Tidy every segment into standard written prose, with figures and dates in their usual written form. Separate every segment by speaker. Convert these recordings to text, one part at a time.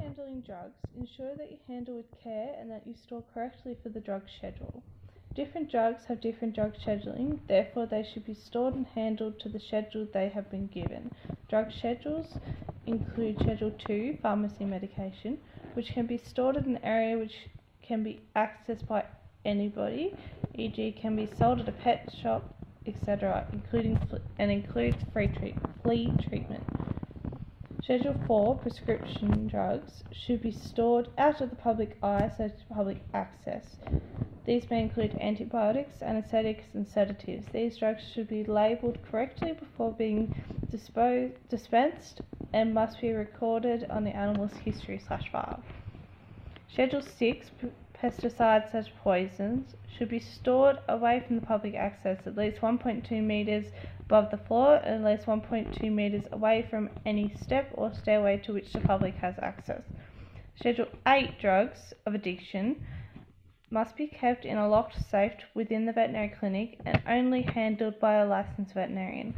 Speaker 1: handling drugs, ensure that you handle with care and that you store correctly for the drug schedule. Different drugs have different drug scheduling, therefore they should be stored and handled to the schedule they have been given. Drug schedules include Schedule 2, pharmacy medication, which can be stored in an area which can be accessed by anybody, e.g. can be sold at a pet shop, etc., includes flea treatment. Schedule 4, prescription drugs, should be stored out of the public eye so as public access. These may include antibiotics, anesthetics, and sedatives. These drugs should be labelled correctly before being dispensed and must be recorded on the animal's history/file. Schedule 6, pesticides / poisons, should be stored away from the public access at least 1.2 metres above the floor and at least 1.2 metres away from any step or stairway to which the public has access. Schedule 8, drugs of addiction, must be kept in a locked safe within the veterinary clinic and only handled by a licensed veterinarian.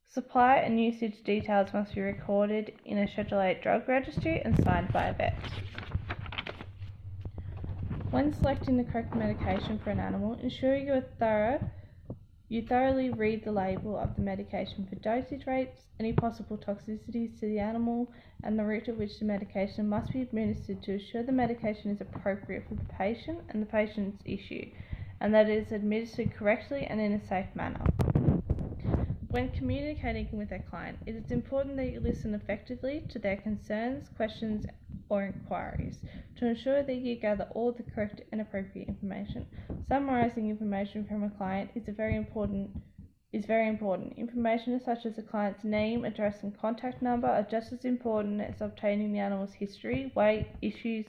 Speaker 1: Supply and usage details must be recorded in a Schedule 8 drug registry and signed by a vet. When selecting the correct medication for an animal, ensure you thoroughly read the label of the medication for dosage rates, any possible toxicities to the animal, and the route at which the medication must be administered to ensure the medication is appropriate for the patient and the patient's issue, and that it is administered correctly and in a safe manner. When communicating with a client, it is important that you listen effectively to their concerns, questions, or inquiries to ensure that you gather all the correct and appropriate information. Summarising information from a client is very important. Information such as the client's name, address, and contact number are just as important as obtaining the animal's history, weight, issues,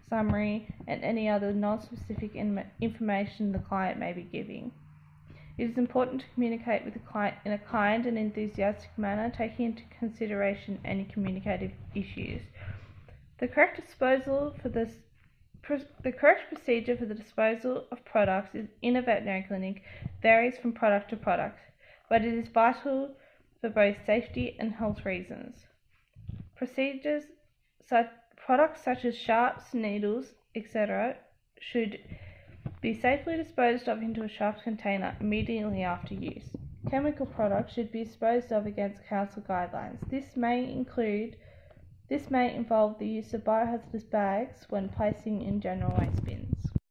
Speaker 1: summary, and any other non-specific information the client may be giving. It is important to communicate with the client in a kind and enthusiastic manner, taking into consideration any communicative issues. The correct procedure for the disposal of products in a veterinary clinic varies from product to product, but it is vital for both safety and health reasons. Products such as sharps, needles, etc. should be safely disposed of into a sharps container immediately after use. Chemical products should be disposed of against council guidelines. This may involve the use of biohazardous bags when placing in general waste bins.